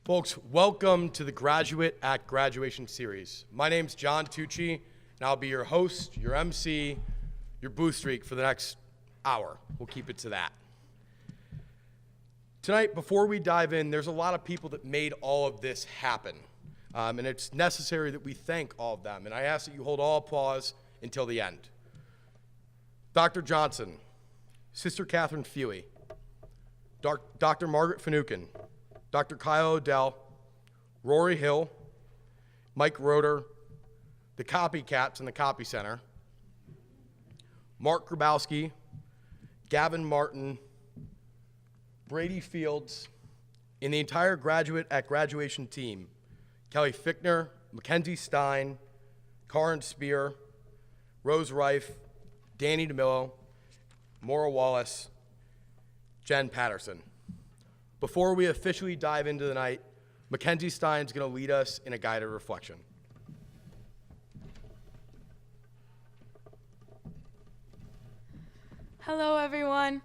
Folks, welcome to the Graduate at Graduation series. My name's John Tucci, and I'll be your host, your MC, your booth streak for the next hour. We'll keep it to that. Tonight, before we dive in, there's a lot of people that made all of this happen, and it's necessary that we thank all of them, and I ask that you hold all applause until the end. Dr. Johnson, Sister Catherine Fewey, Dr. Margaret Finucane, Dr. Kyle Odell, Rory Hill, Mike Roeder, the Copycats in the Copy Center, Mark Grabowski, Gavyn Martin, Brady Fields, and the entire Graduate at Graduation team, Kelly Fichtner, McKenzie Stine, Karin Spear, Rose Reif, Danny DeMillo, Maura Wallace, Jen Patterson. Before we officially dive into the night, McKenzie Stine's going to lead us in a guided reflection. Hello, everyone.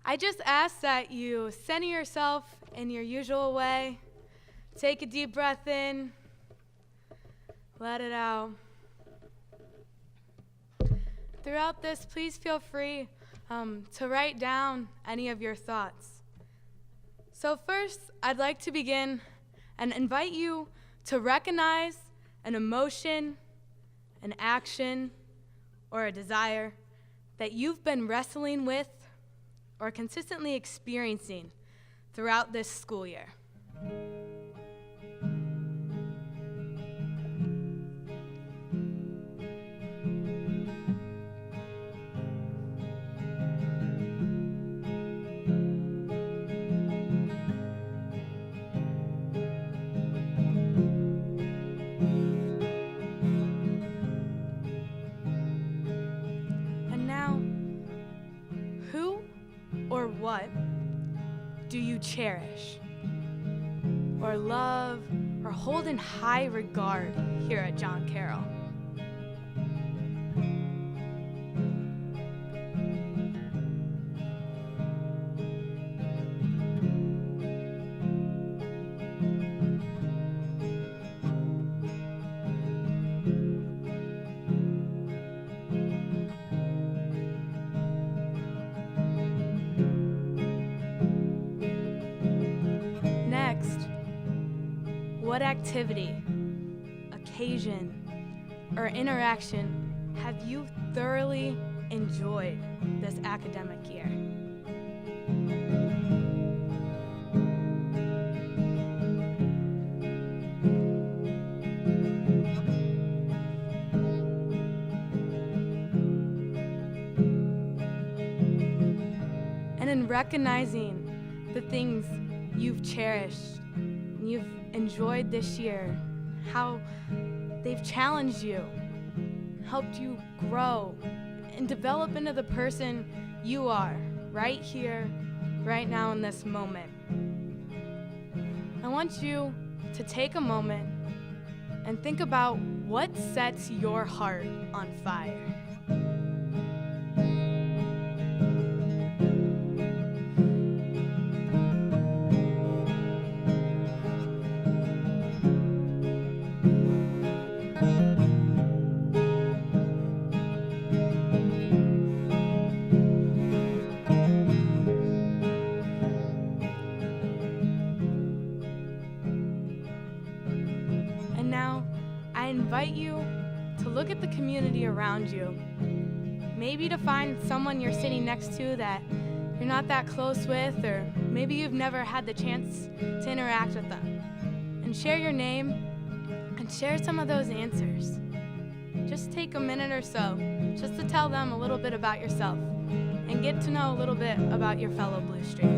I just ask that you center yourself in your usual way. Take a deep breath in. Let it out. Throughout this, please feel free to write down any of your thoughts. So first, I'd like to begin and invite you to recognize an emotion, an action, or a desire that you've been wrestling with or consistently experiencing throughout this school year. What do you cherish or love or hold in high regard here at John Carroll? What activity, occasion, or interaction have you thoroughly enjoyed this academic year? And in recognizing the things you've cherished and you've enjoyed this year, how they've challenged you, helped you grow, and develop into the person you are right here, right now in this moment. I want you to take a moment and think about what sets your heart on fire. Invite you to look at the community around you. Maybe to find someone you're sitting next to that you're not that close with, or maybe you've never had the chance to interact with them. And share your name and share some of those answers. Just take a minute or so just to tell them a little bit about yourself and get to know a little bit about your fellow Blue Streak.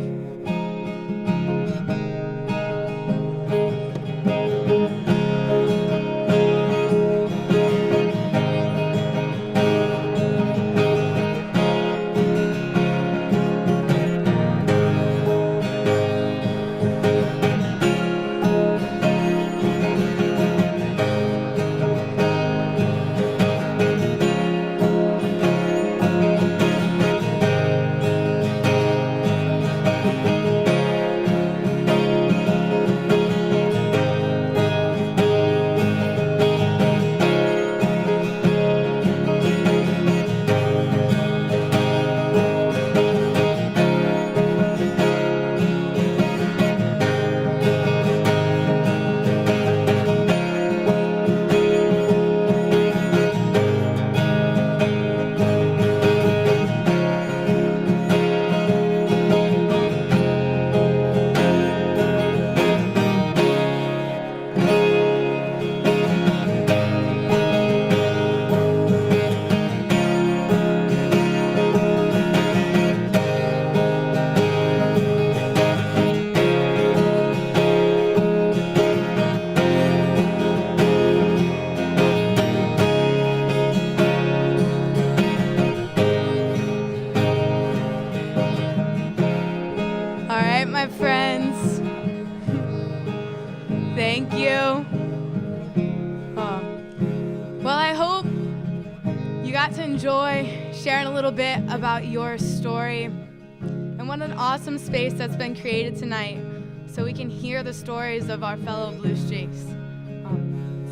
got to enjoy sharing a little bit about your story. And what an awesome space that's been created tonight so we can hear the stories of our fellow Blue Streaks.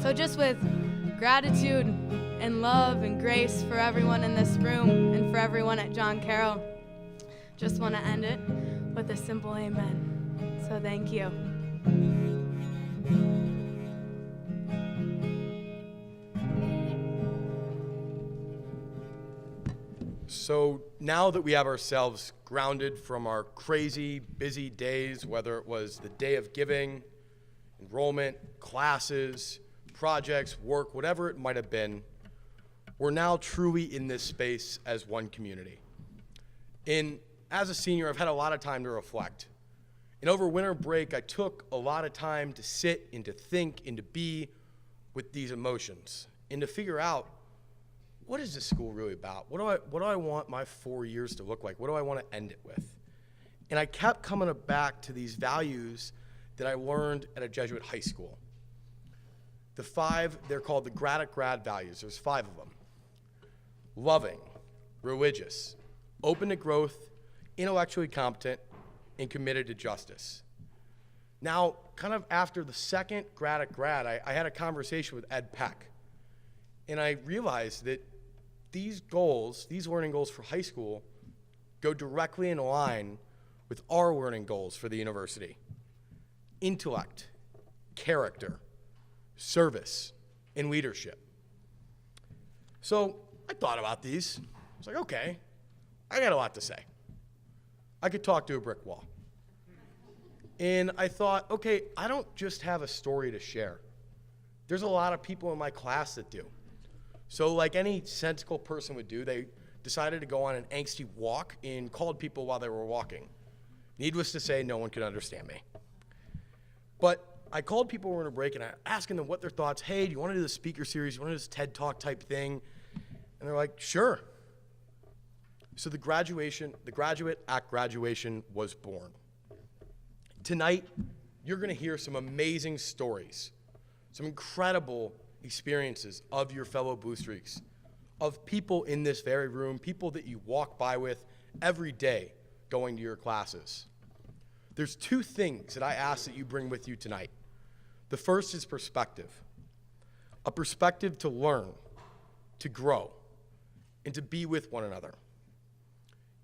So just with gratitude and love and grace for everyone in this room and for everyone at John Carroll, just want to end it with a simple amen. So thank you. So now that we have ourselves grounded from our crazy, busy days, whether it was the day of giving, enrollment, classes, projects, work, whatever it might have been, we're now truly in this space as one community. And as a senior, I've had a lot of time to reflect. And over winter break, I took a lot of time to sit and to think and to be with these emotions and to figure out, what is this school really about? What do I want my 4 years to look like? What do I want to end it with? And I kept coming back to these values that I learned at a Jesuit high school. The 5, they're called the grad values. There's 5 of them. Loving, religious, open to growth, intellectually competent, and committed to justice. Now, kind of after the second grad, I had a conversation with Ed Peck. And I realized that these goals, these learning goals for high school, go directly in line with our learning goals for the university. Intellect, character, service, and leadership. So I thought about these. I was like, okay, I got a lot to say. I could talk to a brick wall. And I thought, okay, I don't just have a story to share. There's a lot of people in my class that do. So like any sensible person would do, they decided to go on an angsty walk and called people while they were walking. Needless to say, no one could understand me. But I called people over a break and I asking them what their thoughts, hey, do you want to do the speaker series? You want to do this TED Talk type thing? And they're like, sure. So the graduate at graduation was born. Tonight, you're going to hear some amazing stories, some incredible experiences of your fellow Blue Streaks, of people in this very room, people that you walk by with every day going to your classes. There's 2 things that I ask that you bring with you tonight. The first is perspective. A perspective to learn, to grow, and to be with one another.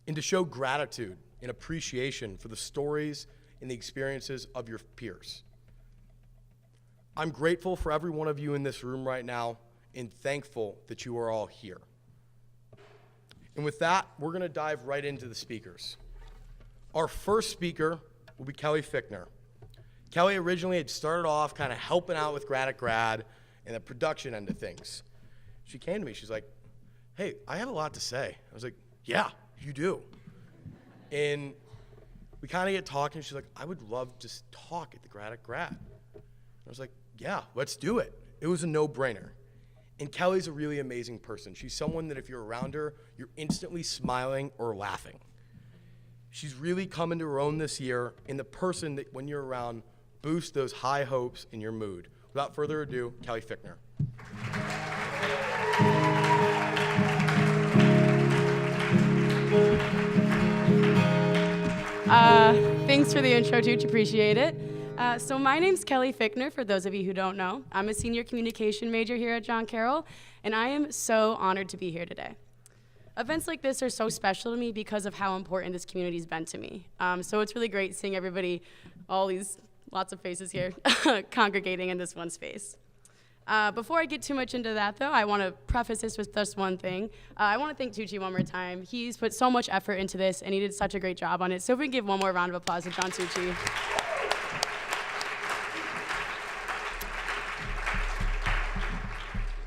And to show gratitude and appreciation for the stories and the experiences of your peers. I'm grateful for every one of you in this room right now and thankful that you are all here. And with that, we're going to dive right into the speakers. Our first speaker will be Kelly Fichtner. Kelly originally had started off kind of helping out with grad and the production end of things. She came to me, she's like, hey, I have a lot to say. I was like, yeah, you do. And we kind of get talking, she's like, I would love to talk at the grad. I was like, yeah, let's do it. It was a no-brainer. And Kelly's a really amazing person. She's someone that if you're around her, you're instantly smiling or laughing. She's really come into her own this year, and the person that when you're around boosts those high hopes in your mood. Without further ado, Kelly Fichtner. Thanks for the intro, Tucci. Appreciate it. So my name's Kelly Fichtner, for those of you who don't know. I'm a senior communication major here at John Carroll, and I am so honored to be here today. Events like this are so special to me because of how important this community's been to me. So it's really great seeing everybody, all these lots of faces here, congregating in this one space. Before I get too much into that, though, I want to preface this with just one thing. I want to thank Tucci one more time. He's put so much effort into this, and he did such a great job on it. So if we can give one more round of applause to John Tucci.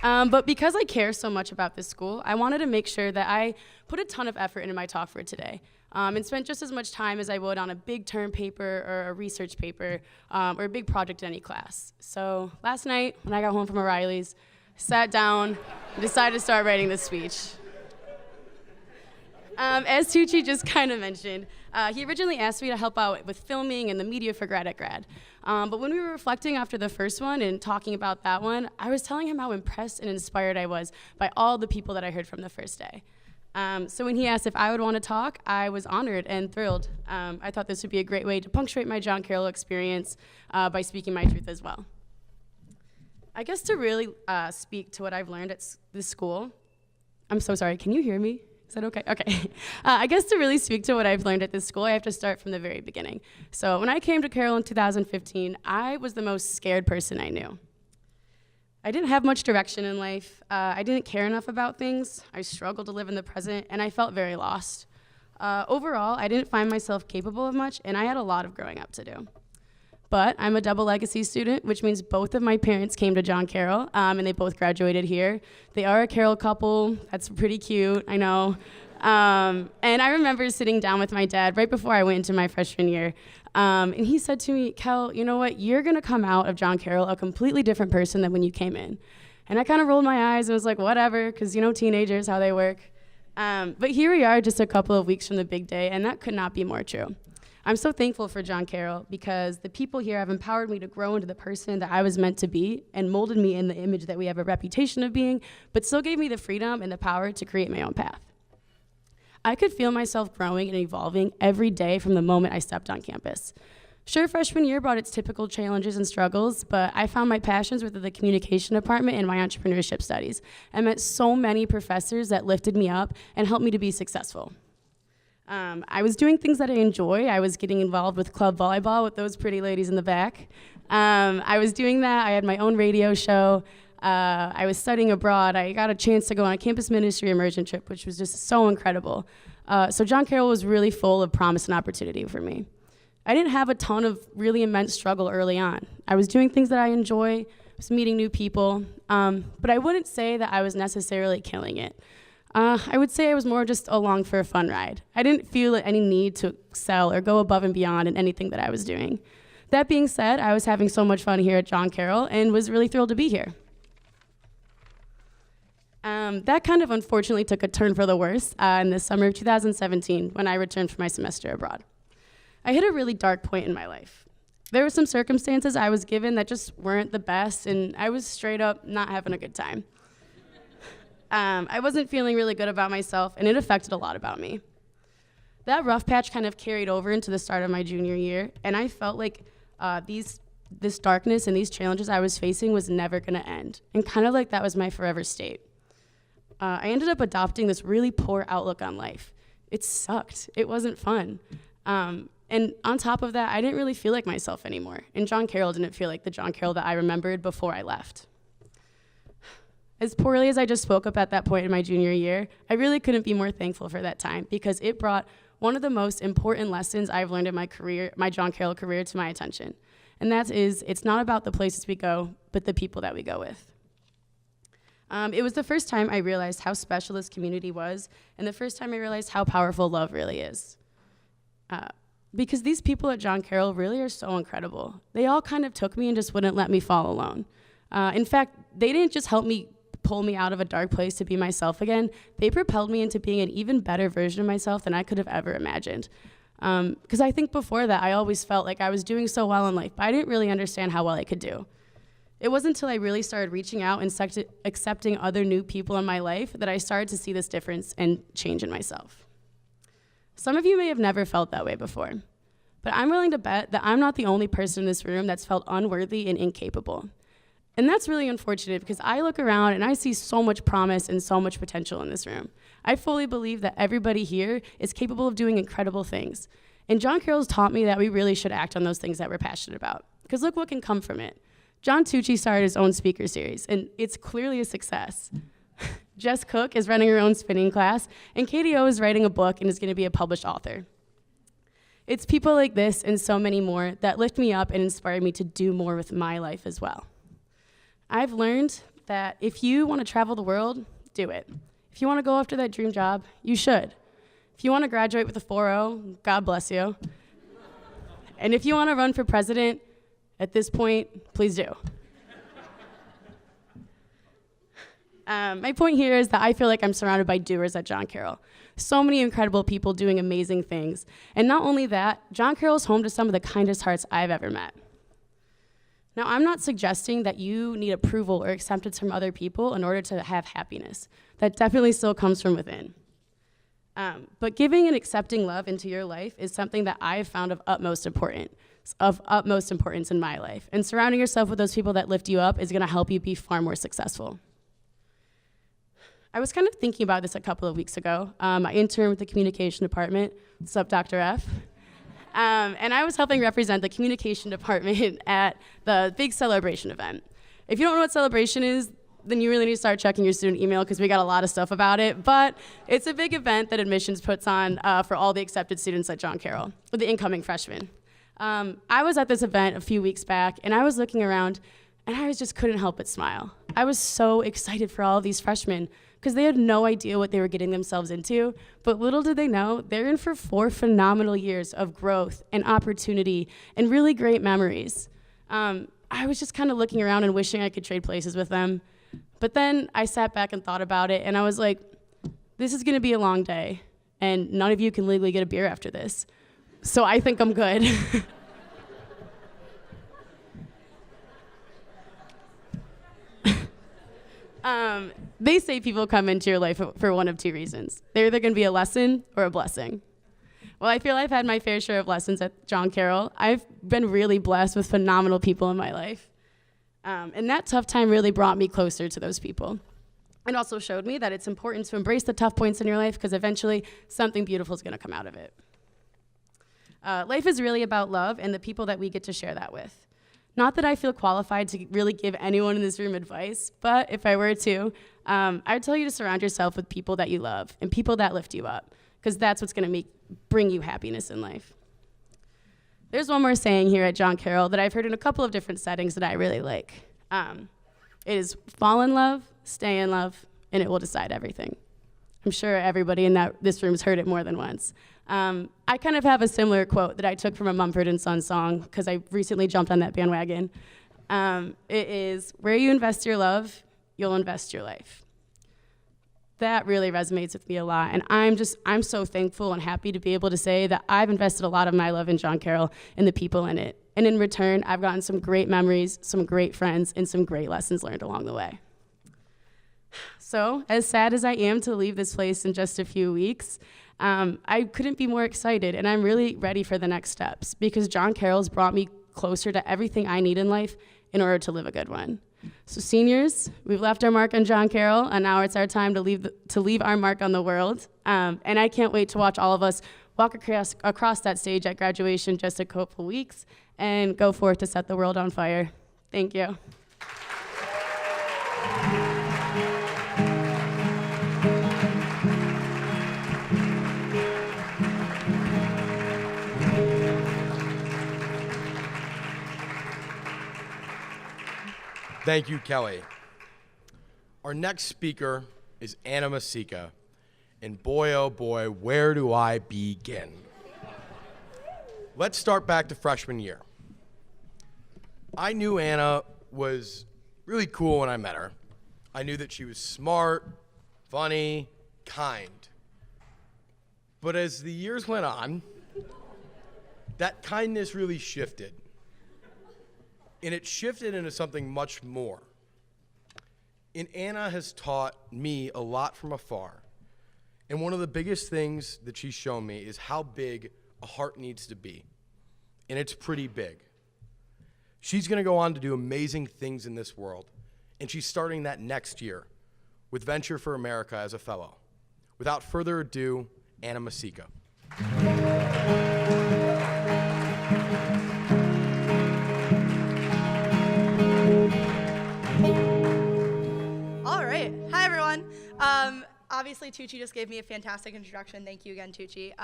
But because I care so much about this school, I wanted to make sure that I put a ton of effort into my talk for today. And spent just as much time as I would on a big term paper or a research paper or a big project in any class. So last night, when I got home from O'Reilly's, I sat down and decided to start writing this speech. As Tucci just kind of mentioned, he originally asked me to help out with filming and the media for Grad at Grad. But when we were reflecting after the first one and talking about that one, I was telling him how impressed and inspired I was by all the people that I heard from the first day. So when he asked if I would want to talk, I was honored and thrilled. I thought this would be a great way to punctuate my John Carroll experience by speaking my truth as well. I guess to really speak to what I've learned at this school, I'm so sorry, can you hear me? Is that okay? Okay. I guess to really speak to what I've learned at this school, I have to start from the very beginning. So when I came to Carroll in 2015, I was the most scared person I knew. I didn't have much direction in life. I didn't care enough about things. I struggled to live in the present, and I felt very lost. Overall, I didn't find myself capable of much, and I had a lot of growing up to do. But I'm a double legacy student, which means both of my parents came to John Carroll, and they both graduated here. They are a Carroll couple. That's pretty cute, I know. And I remember sitting down with my dad right before I went into my freshman year, and he said to me, "Kel, you know what? You're gonna come out of John Carroll a completely different person than when you came in." And I kind of rolled my eyes and was like, whatever, because you know teenagers, how they work. But here we are just a couple of weeks from the big day, and that could not be more true. I'm so thankful for John Carroll because the people here have empowered me to grow into the person that I was meant to be and molded me in the image that we have a reputation of being, but still gave me the freedom and the power to create my own path. I could feel myself growing and evolving every day from the moment I stepped on campus. Sure, freshman year brought its typical challenges and struggles, but I found my passions within the communication department and my entrepreneurship studies. I met so many professors that lifted me up and helped me to be successful. I was doing things that I enjoy. I was getting involved with club volleyball with those pretty ladies in the back. I was doing that. I had my own radio show. I was studying abroad. I got a chance to go on a campus ministry immersion trip, which was just so incredible. So John Carroll was really full of promise and opportunity for me. I didn't have a ton of really immense struggle early on. I was doing things that I enjoy, was meeting new people, but I wouldn't say that I was necessarily killing it. I would say I was more just along for a fun ride. I didn't feel any need to excel or go above and beyond in anything that I was doing. That being said, I was having so much fun here at John Carroll and was really thrilled to be here. That kind of unfortunately took a turn for the worse in the summer of 2017 when I returned from my semester abroad. I hit a really dark point in my life. There were some circumstances I was given that just weren't the best, and I was straight up not having a good time. I wasn't feeling really good about myself, and it affected a lot about me. That rough patch kind of carried over into the start of my junior year, and I felt like this darkness and these challenges I was facing was never gonna end, and kind of like that was my forever state. I ended up adopting this really poor outlook on life. It sucked. It wasn't fun. And on top of that, I didn't really feel like myself anymore, and John Carroll didn't feel like the John Carroll that I remembered before I left. As poorly as I just spoke up at that point in my junior year, I really couldn't be more thankful for that time because it brought one of the most important lessons I've learned in my career, my John Carroll career, to my attention. And that is, it's not about the places we go, but the people that we go with. It was the first time I realized how special this community was, and the first time I realized how powerful love really is. Because these people at John Carroll really are so incredible. They all kind of took me and just wouldn't let me fall alone. In fact, they didn't just help me pull me out of a dark place to be myself again. They propelled me into being an even better version of myself than I could have ever imagined. Because I think before that, I always felt like I was doing so well in life, but I didn't really understand how well I could do. It wasn't until I really started reaching out and accepting other new people in my life that I started to see this difference and change in myself. Some of you may have never felt that way before, but I'm willing to bet that I'm not the only person in this room that's felt unworthy and incapable. And that's really unfortunate because I look around and I see so much promise and so much potential in this room. I fully believe that everybody here is capable of doing incredible things. And John Carroll's taught me that we really should act on those things that we're passionate about. Because look what can come from it. John Tucci started his own speaker series, and it's clearly a success. Jess Cook is running her own spinning class, and KDO is writing a book and is going to be a published author. It's people like this and so many more that lift me up and inspire me to do more with my life as well. I've learned that if you want to travel the world, do it. If you want to go after that dream job, you should. If you want to graduate with a 4.0, God bless you. And if you want to run for president, at this point, please do. My point here is that I feel like I'm surrounded by doers at John Carroll. So many incredible people doing amazing things. And not only that, John Carroll is home to some of the kindest hearts I've ever met. Now, I'm not suggesting that you need approval or acceptance from other people in order to have happiness. That definitely still comes from within. But giving and accepting love into your life is something that I've found of utmost importance in my life. And surrounding yourself with those people that lift you up is gonna help you be far more successful. I was kind of thinking about this a couple of weeks ago. I interned with the communication department. What's up, Dr. F? And I was helping represent the communication department at the big celebration event. If you don't know what celebration is, then you really need to start checking your student email because we got a lot of stuff about it. But it's a big event that admissions puts on for all the accepted students at John Carroll, the incoming freshmen. I was at this event a few weeks back, and I was looking around, and I just couldn't help but smile. I was so excited for all of these freshmen because they had no idea what they were getting themselves into, but little did they know, they're in for 4 phenomenal years of growth and opportunity and really great memories. I was just kind of looking around and wishing I could trade places with them. But then I sat back and thought about it, and I was like, this is gonna be a long day, and none of you can legally get a beer after this. So I think I'm good. They say people come into your life for one of 2 reasons. They're either gonna be a lesson or a blessing. Well, I feel I've had my fair share of lessons at John Carroll. I've been really blessed with phenomenal people in my life. And that tough time really brought me closer to those people. It also showed me that it's important to embrace the tough points in your life because eventually something beautiful is gonna come out of it. Life is really about love and the people that we get to share that with. Not that I feel qualified to really give anyone in this room advice, but if I were to, I'd tell you to surround yourself with people that you love and people that lift you up, because that's what's gonna bring you happiness in life. There's one more saying here at John Carroll that I've heard in a couple of different settings that I really like. It is fall in love, stay in love, and it will decide everything. I'm sure everybody in this room has heard it more than once. I kind of have a similar quote that I took from a Mumford & Sons song because I recently jumped on that bandwagon. It is, where you invest your love, you'll invest your life. That really resonates with me a lot, and I'm so thankful and happy to be able to say that I've invested a lot of my love in John Carroll and the people in it. And in return, I've gotten some great memories, some great friends, and some great lessons learned along the way. So, as sad as I am to leave this place in just a few weeks, I couldn't be more excited, and I'm really ready for the next steps because John Carroll's brought me closer to everything I need in life in order to live a good one. So seniors, we've left our mark on John Carroll, and now it's our time to leave our mark on the world. And I can't wait to watch all of us walk across that stage at graduation just a couple weeks and go forth to set the world on fire. Thank you. Thank you, Kelly. Our next speaker is Masica, and boy, oh boy, where do I begin? Let's start back to freshman year. I knew Anna was really cool when I met her. I knew that she was smart, funny, kind. But as the years went on, that kindness really shifted. And it shifted into something much more. And Anna has taught me a lot from afar. And one of the biggest things that she's shown me is how big a heart needs to be. And it's pretty big. She's gonna go on to do amazing things in this world. And she's starting that next year with Venture for America as a fellow. Without further ado, Anna Masica. All right. Hi, everyone. Obviously, Tucci just gave me a fantastic introduction. Thank you again, Tucci.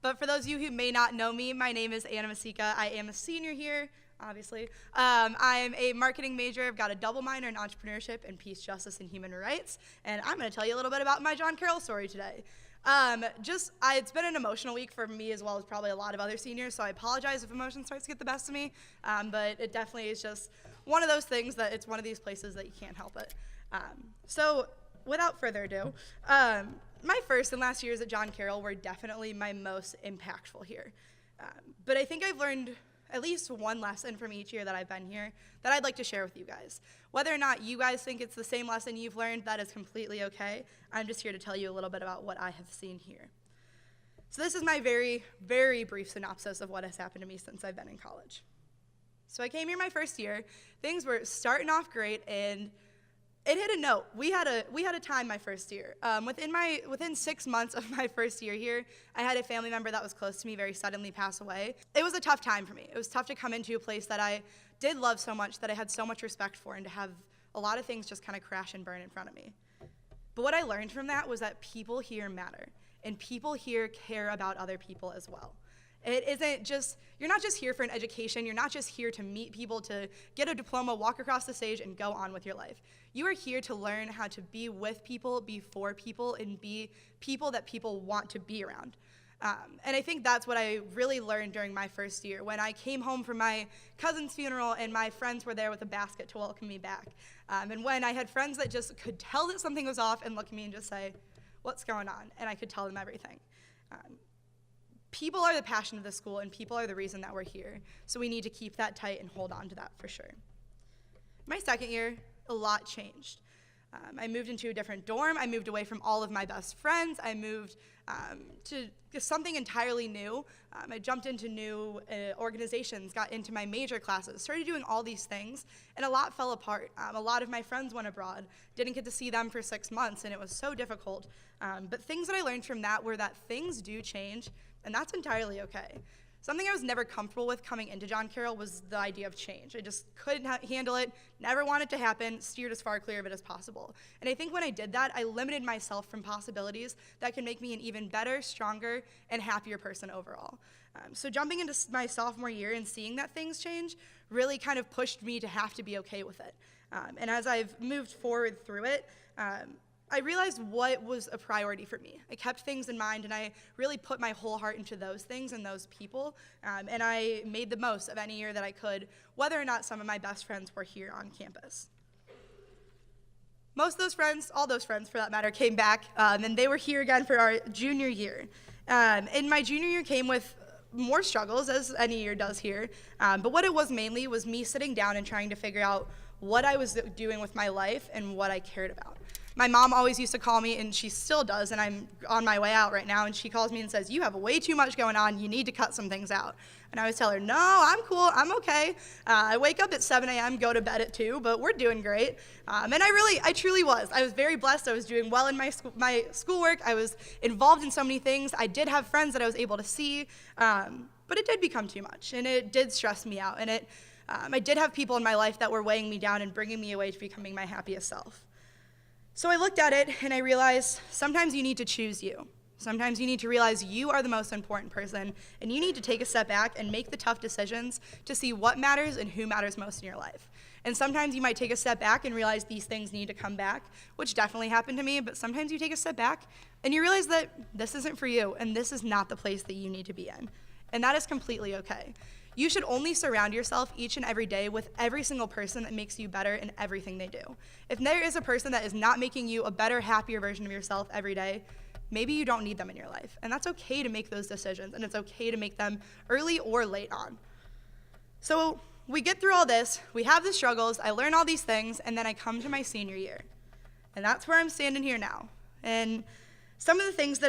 But for those of you who may not know me, my name is Anna Masica. I am a senior here, obviously. I'm a marketing major. I've got a double minor in entrepreneurship and peace, justice, and human rights. And I'm going to tell you a little bit about my John Carroll story today. It's been an emotional week for me as well as probably a lot of other seniors, so I apologize if emotion starts to get the best of me, but it definitely is just one of those things that it's one of these places that you can't help it. So without further ado, My first and last years at John Carroll were definitely my most impactful here. But I think I've learned at least one lesson from each year that I've been here that I'd like to share with you guys. Whether or not you guys think it's the same lesson you've learned, that is completely okay. I'm just here to tell you a little bit about what I have seen here. So this is my very, very brief synopsis of what has happened to me since I've been in college. So I came here my first year. Things were starting off great, and it hit a note. We had a time my first year. Within 6 months of my first year here, I had a family member that was close to me very suddenly pass away. It was a tough time for me. It was tough to come into a place that I did love so much, that I had so much respect for, and to have a lot of things just kind of crash and burn in front of me. But what I learned from that was that people here matter, and people here care about other people as well. It isn't just, you're not just here for an education, you're not just here to meet people, to get a diploma, walk across the stage, and go on with your life. You are here to learn how to be with people, be for people, and be people that people want to be around. And I think that's what I really learned during my first year, when I came home from my cousin's funeral and my friends were there with a basket to welcome me back. And when I had friends that just could tell that something was off and look at me and just say, "What's going on?" And I could tell them everything. People are the passion of the school, and people are the reason that we're here. So we need to keep that tight and hold on to that for sure. My second year, a lot changed. I moved into a different dorm. I moved away from all of my best friends. I moved to something entirely new. I jumped into new organizations, got into my major classes, started doing all these things, and a lot fell apart. A lot of my friends went abroad, didn't get to see them for 6 months, and it was so difficult. But things that I learned from that were that things do change, and that's entirely okay. Something I was never comfortable with coming into John Carroll was the idea of change. I just couldn't handle it, never wanted it to happen, steered as far clear of it as possible. And I think when I did that, I limited myself from possibilities that can make me an even better, stronger, and happier person overall. So jumping into my sophomore year and seeing that things change really kind of pushed me to have to be okay with it. And as I've moved forward through it, I realized what was a priority for me. I kept things in mind, and I really put my whole heart into those things and those people, and I made the most of any year that I could, whether or not some of my best friends were here on campus. Most of those friends, all those friends for that matter, came back, and they were here again for our junior year. And my junior year came with more struggles, as any year does here, but what it was mainly was me sitting down and trying to figure out what I was doing with my life and what I cared about. My mom always used to call me, and she still does, and I'm on my way out right now, and she calls me and says, "You have way too much going on, you need to cut some things out." And I always tell her, "No, I'm cool, I'm okay. I wake up at 7 a.m., go to bed at 2, but we're doing great." And I truly was. I was very blessed. I was doing well in my schoolwork. I was involved in so many things. I did have friends that I was able to see, but it did become too much, and it did stress me out, and I did have people in my life that were weighing me down and bringing me away to becoming my happiest self. So I looked at it and I realized sometimes you need to choose you. Sometimes you need to realize you are the most important person, and you need to take a step back and make the tough decisions to see what matters and who matters most in your life. And sometimes you might take a step back and realize these things need to come back, which definitely happened to me, but sometimes you take a step back and you realize that this isn't for you and this is not the place that you need to be in. And that is completely okay. You should only surround yourself each and every day with every single person that makes you better in everything they do. If there is a person that is not making you a better, happier version of yourself every day, maybe you don't need them in your life. And that's okay to make those decisions, and it's okay to make them early or late on. So we get through all this, we have the struggles, I learn all these things, and then I come to my senior year. And that's where I'm standing here now. And some of the things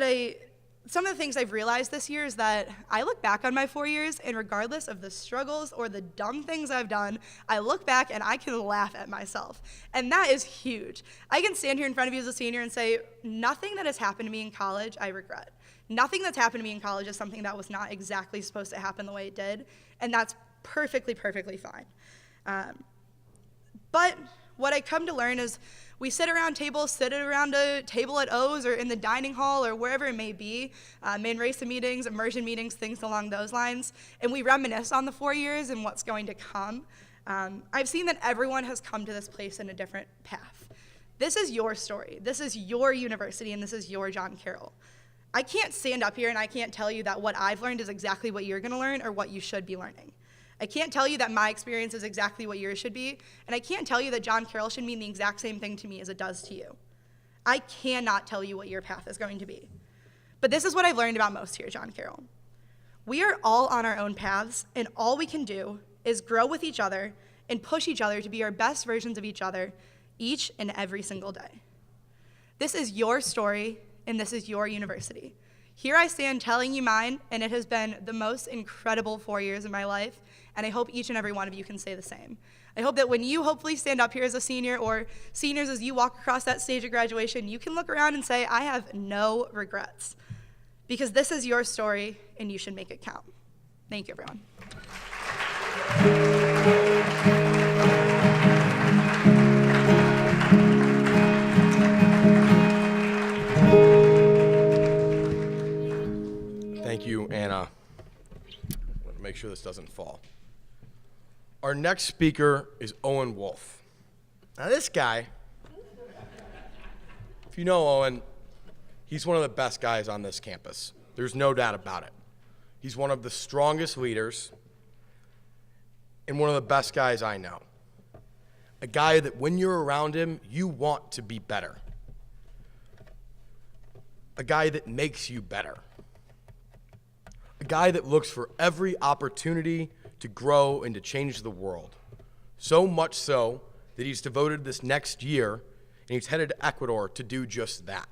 I've realized this year is that I look back on my 4 years, and regardless of the struggles or the dumb things I've done, I look back and I can laugh at myself. And that is huge. I can stand here in front of you as a senior and say, nothing that has happened to me in college I regret. Nothing that's happened to me in college is something that was not exactly supposed to happen the way it did, and that's perfectly fine. But what I come to learn is we sit around a table at O's or in the dining hall or wherever it may be, in RACA meetings, immersion meetings, things along those lines, and we reminisce on the 4 years and what's going to come. I've seen that everyone has come to this place in a different path. This is your story. This is your university, and this is your John Carroll. I can't stand up here and I can't tell you that what I've learned is exactly what you're going to learn or what you should be learning. I can't tell you that my experience is exactly what yours should be, and I can't tell you that John Carroll should mean the exact same thing to me as it does to you. I cannot tell you what your path is going to be. But this is what I've learned about most here at John Carroll. We are all on our own paths, and all we can do is grow with each other and push each other to be our best versions of each other each and every single day. This is your story, and this is your university. Here I stand telling you mine, and it has been the most incredible 4 years of my life, and I hope each and every one of you can say the same. I hope that when you hopefully stand up here as a senior, or seniors as you walk across that stage of graduation, you can look around and say, I have no regrets. Because this is your story, and you should make it count. Thank you, everyone. Thank you, Anna. I want to make sure this doesn't fall. Our next speaker is Owen Wolf. Now this guy, if you know Owen, he's one of the best guys on this campus. There's no doubt about it. He's one of the strongest leaders and one of the best guys I know. A guy that when you're around him, you want to be better. A guy that makes you better. A guy that looks for every opportunity to grow and to change the world. So much so that he's devoted this next year and he's headed to Ecuador to do just that,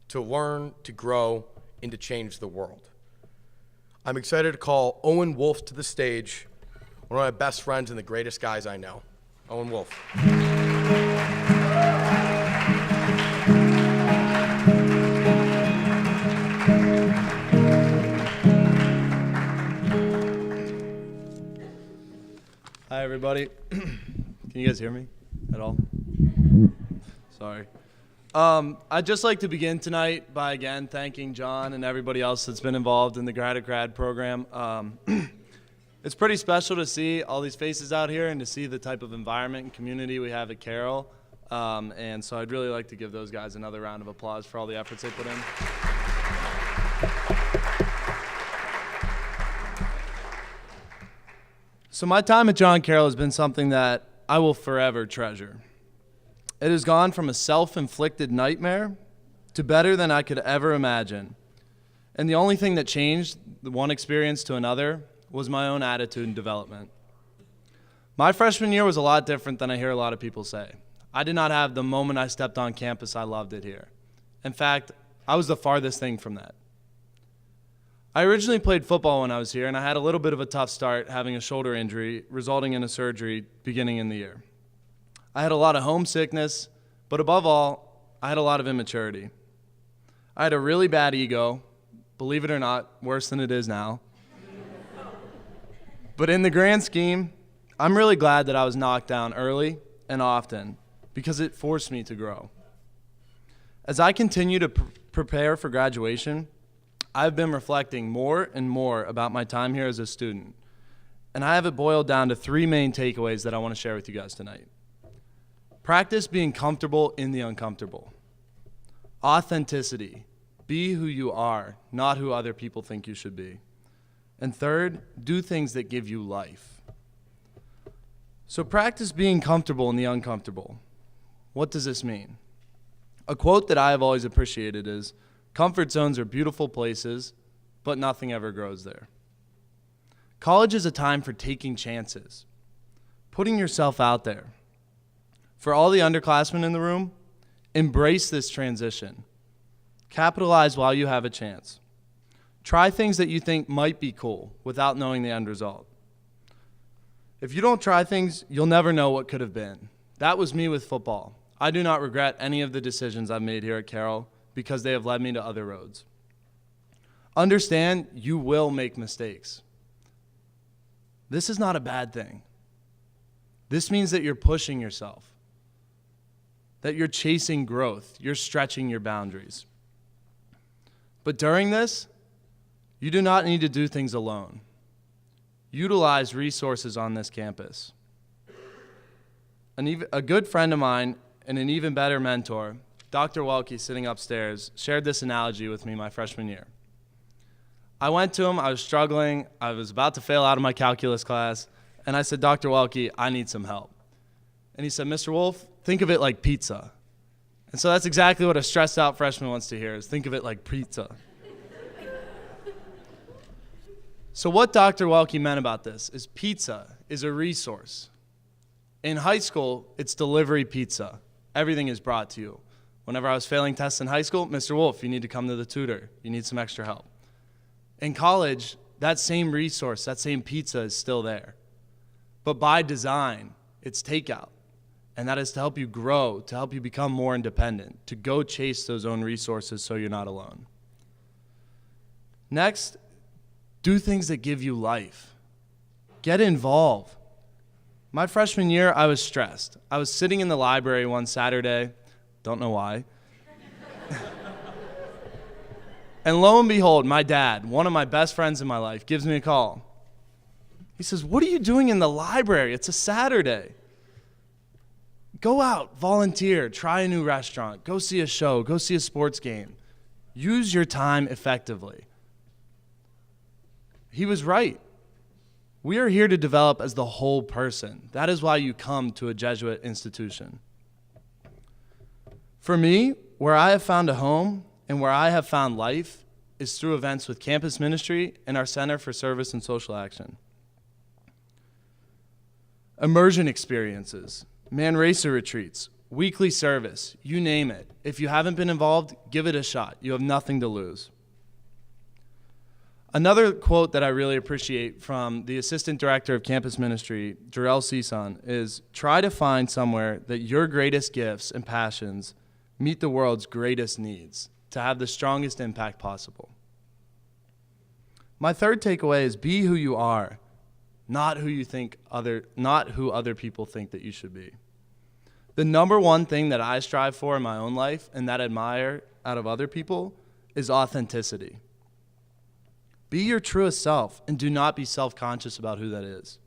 to learn, to grow, and to change the world. I'm excited to call Owen Wolf to the stage, one of my best friends and the greatest guys I know. Owen Wolf. Hi, everybody. Can you guys hear me at all? Sorry. I'd just like to begin tonight by, again, thanking John and everybody else that's been involved in the grad program. It's pretty special to see all these faces out here and to see the type of environment and community we have at Carroll. And so I'd really like to give those guys another round of applause for all the efforts they put in. So my time at John Carroll has been something that I will forever treasure. It has gone from a self-inflicted nightmare to better than I could ever imagine. And the only thing that changed the one experience to another was my own attitude and development. My freshman year was a lot different than I hear a lot of people say. I did not have the moment I stepped on campus, I loved it here. In fact, I was the farthest thing from that. I originally played football when I was here, and I had a little bit of a tough start having a shoulder injury, resulting in a surgery beginning in the year. I had a lot of homesickness, but above all, I had a lot of immaturity. I had a really bad ego, believe it or not, worse than it is now. But in the grand scheme, I'm really glad that I was knocked down early and often because it forced me to grow. As I continue to prepare for graduation, I've been reflecting more and more about my time here as a student, and I have it boiled down to 3 main takeaways that I want to share with you guys tonight. Practice being comfortable in the uncomfortable. Authenticity. Be who you are, not who other people think you should be. And third, do things that give you life. So practice being comfortable in the uncomfortable. What does this mean? A quote that I have always appreciated is, "Comfort zones are beautiful places, but nothing ever grows there." College is a time for taking chances, putting yourself out there. For all the underclassmen in the room, embrace this transition. Capitalize while you have a chance. Try things that you think might be cool without knowing the end result. If you don't try things, you'll never know what could have been. That was me with football. I do not regret any of the decisions I've made here at Carroll because they have led me to other roads. Understand you will make mistakes. This is not a bad thing. This means that you're pushing yourself, that you're chasing growth, you're stretching your boundaries. But during this, you do not need to do things alone. Utilize resources on this campus. A good friend of mine and an even better mentor, Dr. Welke, sitting upstairs, shared this analogy with me my freshman year. I went to him, I was struggling, I was about to fail out of my calculus class, and I said, "Dr. Welke, I need some help." And he said, "Mr. Wolf, think of it like pizza." And so that's exactly what a stressed out freshman wants to hear, is think of it like pizza. So what Dr. Welke meant about this is pizza is a resource. In high school, it's delivery pizza. Everything is brought to you. Whenever I was failing tests in high school, Mr. Wolf, you need to come to the tutor. You need some extra help. In college, that same resource, that same pizza is still there. But by design, it's takeout. And that is to help you grow, to help you become more independent, to go chase those own resources so you're not alone. Next, do things that give you life. Get involved. My freshman year, I was stressed. I was sitting in the library one Saturday, don't know why. And lo and behold, my dad, one of my best friends in my life, gives me a call. He says, "What are you doing in the library? It's a Saturday. Go out, volunteer, try a new restaurant, go see a show, go see a sports game. Use your time effectively." He was right. We are here to develop as the whole person. That is why you come to a Jesuit institution. For me, where I have found a home and where I have found life is through events with campus ministry and our Center for Service and Social Action. Immersion experiences, man racer retreats, weekly service, you name it. If you haven't been involved, give it a shot. You have nothing to lose. Another quote that I really appreciate from the Assistant Director of Campus Ministry, Jarrell Cison, is, "Try to find somewhere that your greatest gifts and passions meet the world's greatest needs to have the strongest impact possible." My third takeaway is be who you are, not who other people think that you should be. The number one thing that I strive for in my own life and that I admire out of other people is authenticity. Be your truest self and do not be self-conscious about who that is.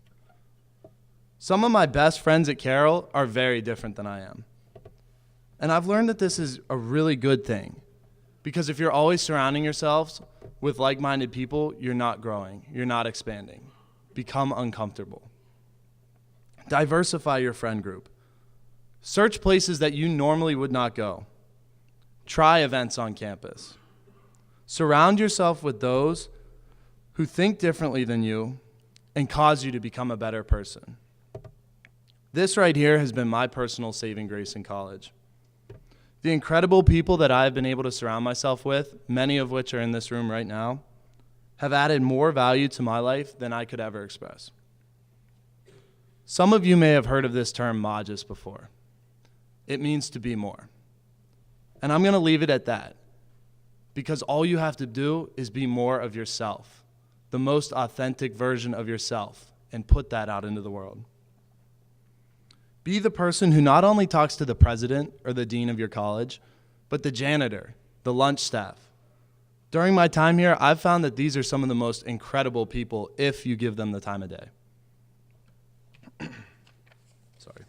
Some of my best friends at Carroll are very different than I am. And I've learned that this is a really good thing, because if you're always surrounding yourselves with like-minded people, you're not growing, you're not expanding. Become uncomfortable. Diversify your friend group. Search places that you normally would not go. Try events on campus. Surround yourself with those who think differently than you and cause you to become a better person. This right here has been my personal saving grace in college. The incredible people that I've been able to surround myself with, many of which are in this room right now, have added more value to my life than I could ever express. Some of you may have heard of this term Magis before. It means to be more. And I'm going to leave it at that, because all you have to do is be more of yourself, the most authentic version of yourself, and put that out into the world. Be the person who not only talks to the president or the dean of your college, but the janitor, the lunch staff. During my time here, I've found that these are some of the most incredible people if you give them the time of day. Sorry.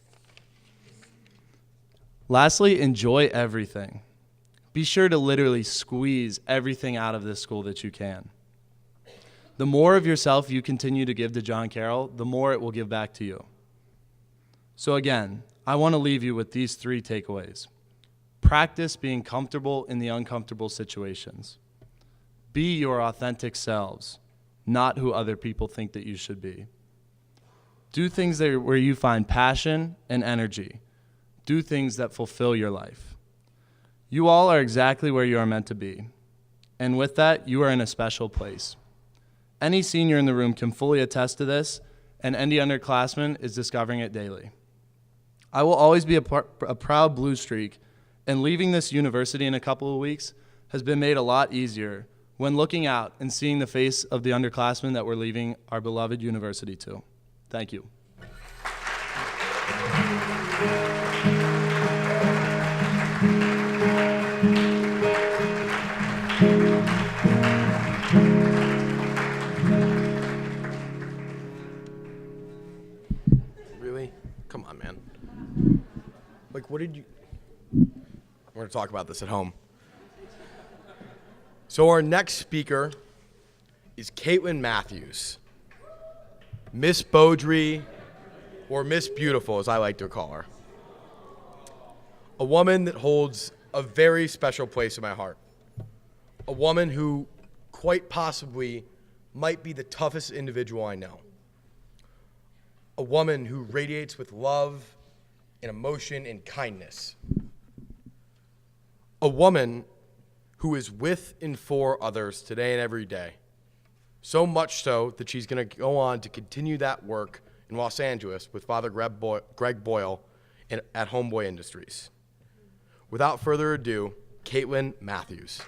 Lastly, enjoy everything. Be sure to literally squeeze everything out of this school that you can. The more of yourself you continue to give to John Carroll, the more it will give back to you. So again, I want to leave you with these 3 takeaways. Practice being comfortable in the uncomfortable situations. Be your authentic selves, not who other people think that you should be. Do things where you find passion and energy. Do things that fulfill your life. You all are exactly where you are meant to be. And with that, you are in a special place. Any senior in the room can fully attest to this, and any underclassman is discovering it daily. I will always be a proud Blue Streak, and leaving this university in a couple of weeks has been made a lot easier when looking out and seeing the face of the underclassmen that we're leaving our beloved university to. Thank you. Really? Come on, man. Like, what did you... We're going to talk about this at home. So our next speaker is Caitlin Matthews. Miss Beaudry, or Miss Beautiful, as I like to call her. A woman that holds a very special place in my heart. A woman who quite possibly might be the toughest individual I know. A woman who radiates with love and emotion and kindness. A woman who is with and for others today and every day. So much so that she's going to go on to continue that work in Los Angeles with Father Greg Boyle at Homeboy Industries. Without further ado, Caitlin Matthews.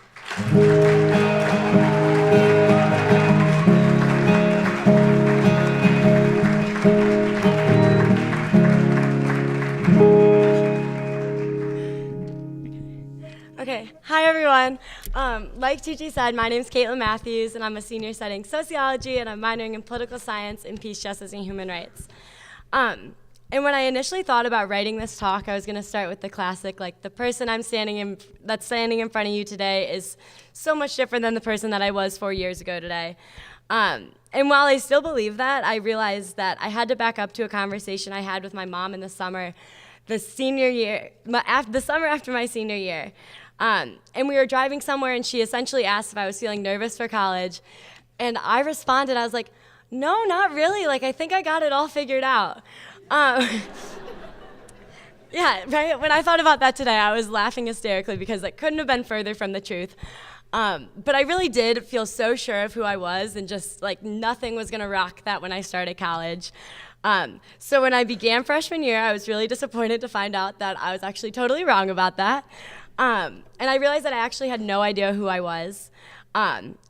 Okay, hi everyone. Like Tucci said, my name is Caitlin Matthews, and I'm a senior studying sociology, and I'm minoring in political science and peace, justice, and human rights. And when I initially thought about writing this talk, I was going to start with the classic, like the person that's standing in front of you today is so much different than the person that I was 4 years ago today. And while I still believe that, I realized that I had to back up to a conversation I had with my mom in the summer, the summer after my senior year. And we were driving somewhere, and she essentially asked if I was feeling nervous for college. And I responded, I was like, no, not really. Like, I think I got it all figured out. Yeah, right? When I thought about that today, I was laughing hysterically because it couldn't have been further from the truth. But I really did feel so sure of who I was, and just like nothing was going to rock that when I started college. So when I began freshman year, I was really disappointed to find out that I was actually totally wrong about that. And I realized that I actually had no idea who I was.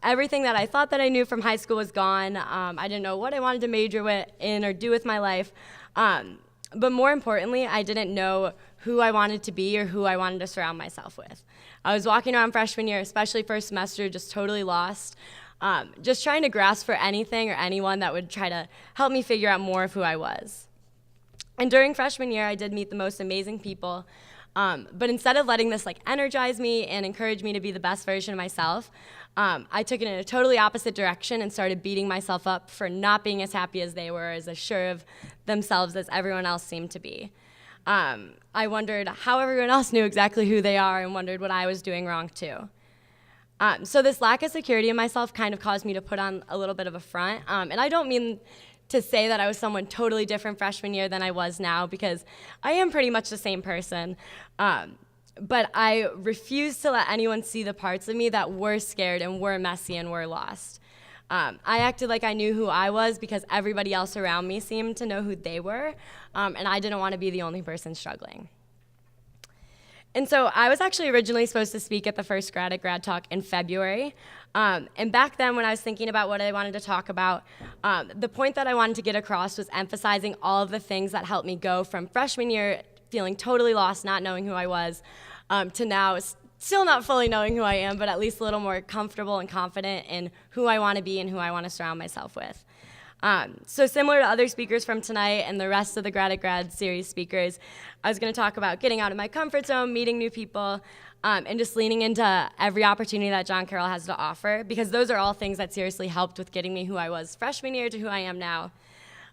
Everything that I thought that I knew from high school was gone. I didn't know what I wanted to major in or do with my life. But more importantly, I didn't know who I wanted to be or who I wanted to surround myself with. I was walking around freshman year, especially first semester, just totally lost, just trying to grasp for anything or anyone that would try to help me figure out more of who I was. And during freshman year, I did meet the most amazing people. But instead of letting this energize me and encourage me to be the best version of myself, I took it in a totally opposite direction and started beating myself up for not being as happy as they were, as assured of themselves as everyone else seemed to be. I wondered how everyone else knew exactly who they are, and wondered what I was doing wrong too. So this lack of security in myself kind of caused me to put on a little bit of a front. And I don't mean to say that I was someone totally different freshman year than I was now, because I am pretty much the same person. But I refused to let anyone see the parts of me that were scared and were messy and were lost. I acted like I knew who I was because everybody else around me seemed to know who they were, and I didn't want to be the only person struggling. And so I was actually originally supposed to speak at the first grad talk in February. And back then, when I was thinking about what I wanted to talk about, the point that I wanted to get across was emphasizing all of the things that helped me go from freshman year feeling totally lost, not knowing who I was, to now still not fully knowing who I am, but at least a little more comfortable and confident in who I want to be and who I want to surround myself with. So similar to other speakers from tonight and the rest of the Grad series speakers, I was going to talk about getting out of my comfort zone, meeting new people, and just leaning into every opportunity that John Carroll has to offer, because those are all things that seriously helped with getting me who I was freshman year to who I am now.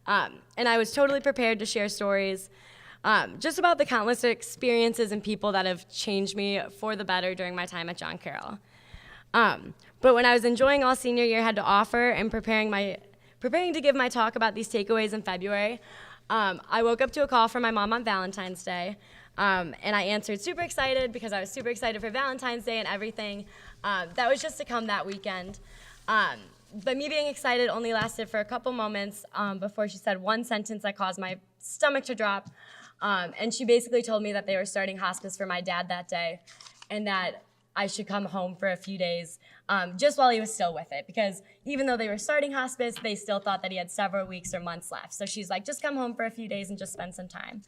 And I was totally prepared to share stories just about the countless experiences and people that have changed me for the better during my time at John Carroll. But when I was enjoying all senior year had to offer and preparing to give my talk about these takeaways in February, I woke up to a call from my mom on Valentine's Day, and I answered super excited because I was super excited for Valentine's Day and everything that was just to come that weekend. But me being excited only lasted for a couple moments before she said one sentence that caused my stomach to drop, and she basically told me that they were starting hospice for my dad that day, and that I should come home for a few days just while he was still with it, because even though they were starting hospice, they still thought that he had several weeks or months left. So she's like, just come home for a few days and just spend some time.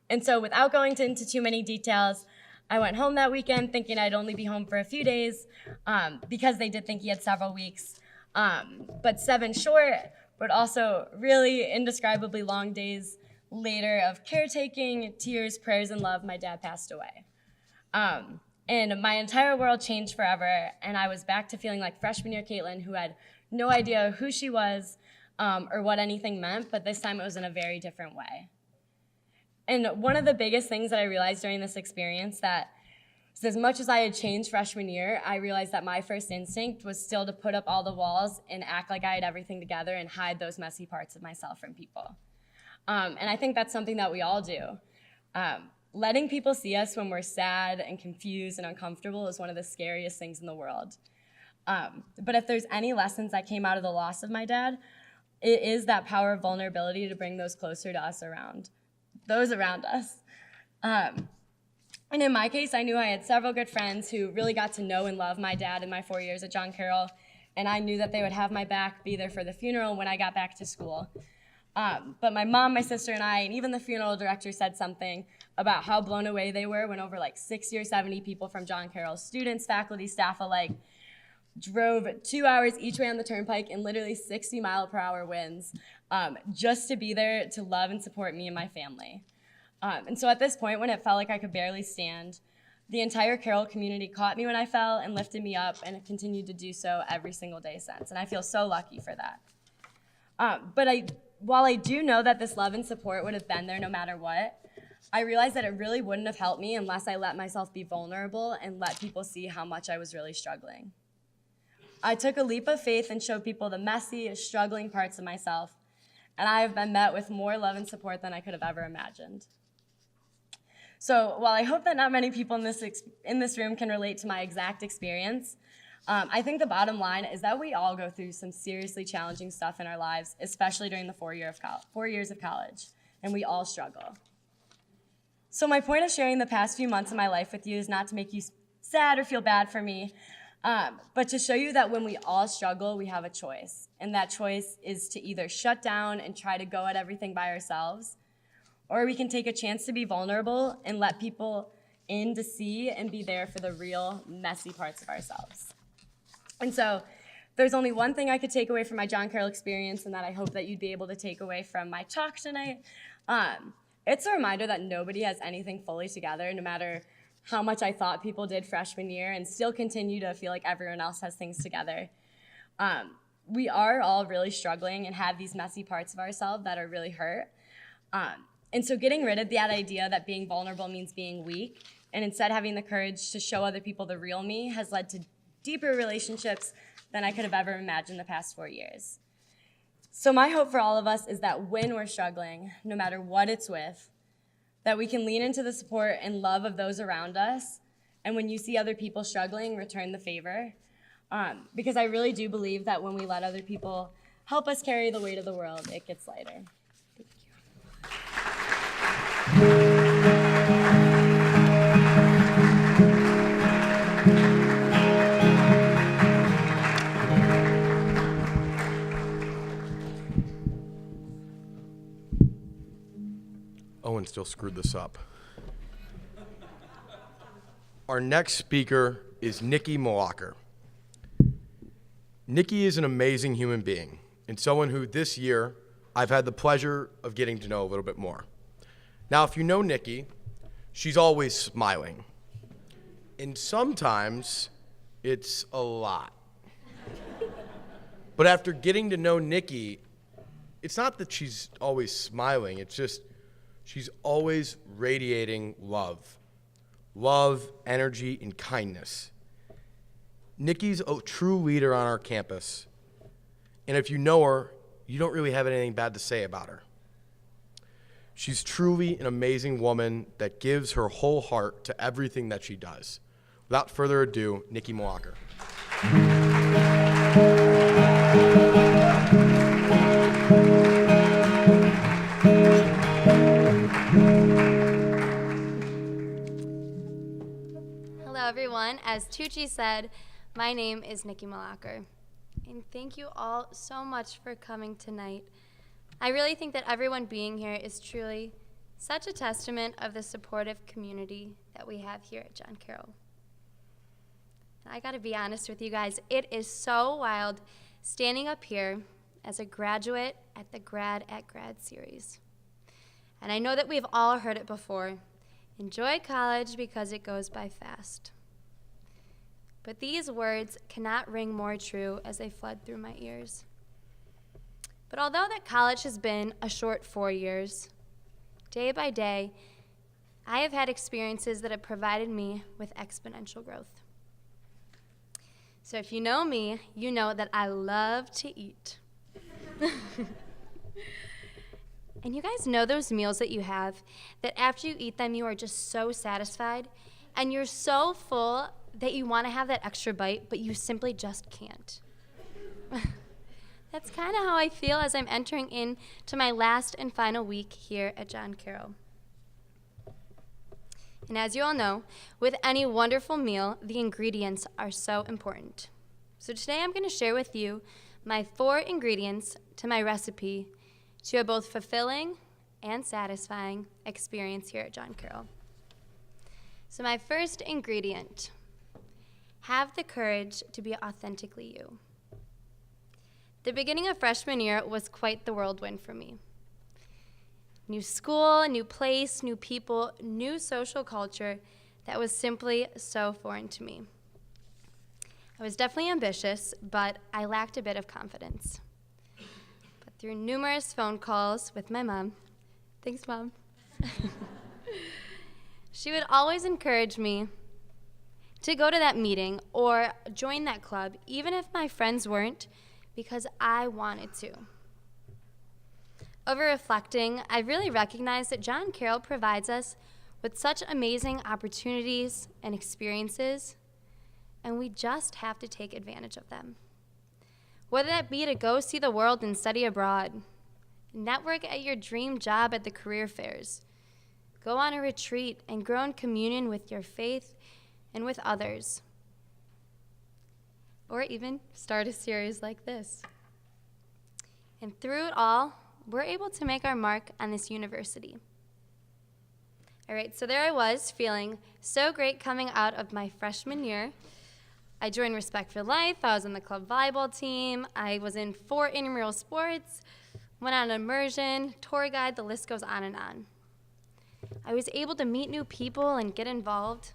And so without going into too many details, I went home that weekend thinking I'd only be home for a few days because they did think he had several weeks. But 7 short, but also really indescribably long days later of caretaking, tears, prayers, and love, my dad passed away. And my entire world changed forever, and I was back to feeling like freshman year Caitlin, who had no idea who she was or what anything meant, but this time it was in a very different way. And one of the biggest things that I realized during this experience that as much as I had changed freshman year, I realized that my first instinct was still to put up all the walls and act like I had everything together and hide those messy parts of myself from people. And I think that's something that we all do. Letting people see us when we're sad and confused and uncomfortable is one of the scariest things in the world. But if there's any lessons that came out of the loss of my dad, it is that power of vulnerability to bring those closer to us those around us. And in my case, I knew I had several good friends who really got to know and love my dad in my 4 years at John Carroll, and I knew that they would have my back, be there for the funeral when I got back to school. But my mom, my sister, and I, and even the funeral director said something about how blown away they were when over like 60 or 70 people from John Carroll, students, faculty, staff alike, drove 2 hours each way on the turnpike in literally 60-mile-per-hour winds just to be there to love and support me and my family. And so at this point, when it felt like I could barely stand, the entire Carroll community caught me when I fell and lifted me up, and have continued to do so every single day since. And I feel so lucky for that. While I do know that this love and support would have been there no matter what, I realized that it really wouldn't have helped me unless I let myself be vulnerable and let people see how much I was really struggling. I took a leap of faith and showed people the messy, struggling parts of myself, and I have been met with more love and support than I could have ever imagined. So while I hope that not many people in this room can relate to my exact experience, I think the bottom line is that we all go through some seriously challenging stuff in our lives, especially during the 4 years of college, and we all struggle. So my point of sharing the past few months of my life with you is not to make you sad or feel bad for me, but to show you that when we all struggle, we have a choice, and that choice is to either shut down and try to go at everything by ourselves, or we can take a chance to be vulnerable and let people in to see and be there for the real, messy parts of ourselves. And so there's only one thing I could take away from my John Carroll experience, and that I hope that you'd be able to take away from my talk tonight. It's a reminder that nobody has anything fully together, no matter how much I thought people did freshman year and still continue to feel like everyone else has things together. We are all really struggling and have these messy parts of ourselves that are really hurt. And so getting rid of that idea that being vulnerable means being weak, and instead having the courage to show other people the real me, has led to deeper relationships than I could have ever imagined the past 4 years. So my hope for all of us is that when we're struggling, no matter what it's with, that we can lean into the support and love of those around us, and when you see other people struggling, return the favor. Because I really do believe that when we let other people help us carry the weight of the world, it gets lighter. Owen still screwed this up. Our next speaker is Nicki Mlakar. Nicki is an amazing human being, and someone who this year I've had the pleasure of getting to know a little bit more. Now, if you know Nicki, she's always smiling. And sometimes it's a lot. But after getting to know Nicki, it's not that she's always smiling, it's just she's always radiating love. Love, energy, and kindness. Nicki's a true leader on our campus. And if you know her, you don't really have anything bad to say about her. She's truly an amazing woman that gives her whole heart to everything that she does. Without further ado, Nicki Mlakar. Hello everyone. As Tucci said, my name is Nicki Mlakar. And thank you all so much for coming tonight. I really think that everyone being here is truly such a testament of the supportive community that we have here at John Carroll. I gotta be honest with you guys, it is so wild standing up here as a graduate at the Grad at Grad series. And I know that we've all heard it before. Enjoy college because it goes by fast. But these words cannot ring more true as they flood through my ears. But although that college has been a short 4 years, day by day, I have had experiences that have provided me with exponential growth. So if you know me, you know that I love to eat. And you guys know those meals that you have that after you eat them, you are just so satisfied and you're so full that you want to have that extra bite, but you simply just can't. That's kind of how I feel as I'm entering into my last and final week here at John Carroll. And as you all know, with any wonderful meal, the ingredients are so important. So today I'm going to share with you my 4 ingredients to my recipe to a both fulfilling and satisfying experience here at John Carroll. So my first ingredient, have the courage to be authentically you. The beginning of freshman year was quite the whirlwind for me. New school, new place, new people, new social culture that was simply so foreign to me. I was definitely ambitious, but I lacked a bit of confidence. But through numerous phone calls with my mom, thanks, Mom, she would always encourage me to go to that meeting or join that club, even if my friends weren't, because I wanted to. Over reflecting, I really recognized that John Carroll provides us with such amazing opportunities and experiences, and we just have to take advantage of them. Whether that be to go see the world and study abroad, network at your dream job at the career fairs, go on a retreat and grow in communion with your faith and with others, or even start a series like this. And through it all, we're able to make our mark on this university. All right, so there I was, feeling so great coming out of my freshman year. I joined Respect for Life, I was on the club volleyball team, I was in 4 intramural sports, went on an immersion, tour guide, the list goes on and on. I was able to meet new people and get involved,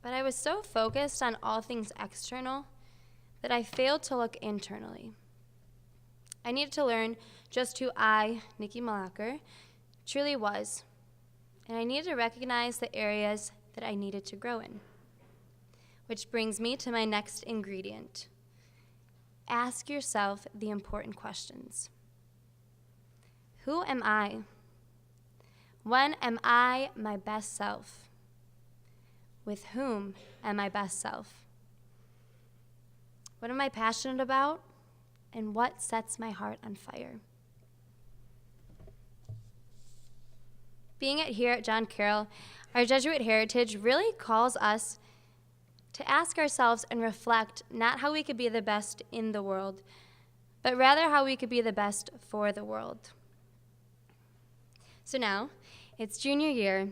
but I was so focused on all things external that I failed to look internally. I needed to learn just who I, Nicki Mlakar, truly was, and I needed to recognize the areas that I needed to grow in. Which brings me to my next ingredient. Ask yourself the important questions. Who am I? When am I my best self? With whom am I best self? What am I passionate about? And what sets my heart on fire? Being here at John Carroll, our Jesuit heritage really calls us to ask ourselves and reflect not how we could be the best in the world, but rather how we could be the best for the world. So now, it's junior year,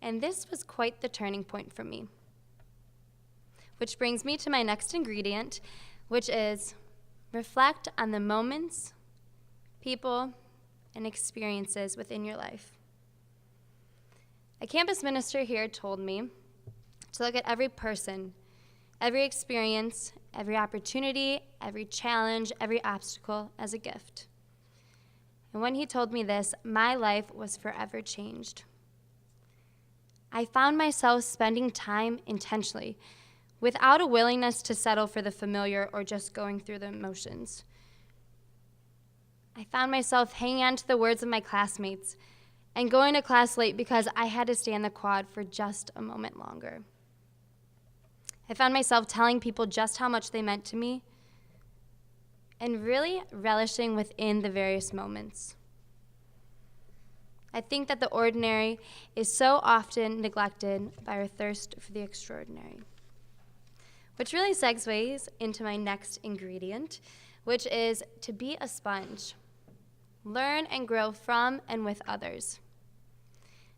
and this was quite the turning point for me. Which brings me to my next ingredient, which is reflect on the moments, people, and experiences within your life. A campus minister here told me to look at every person, every experience, every opportunity, every challenge, every obstacle as a gift. And when he told me this, my life was forever changed. I found myself spending time intentionally, without a willingness to settle for the familiar or just going through the motions. I found myself hanging on to the words of my classmates and going to class late because I had to stay in the quad for just a moment longer. I found myself telling people just how much they meant to me and really relishing within the various moments. I think that the ordinary is so often neglected by our thirst for the extraordinary. Which really segues into my next ingredient, which is to be a sponge. Learn and grow from and with others.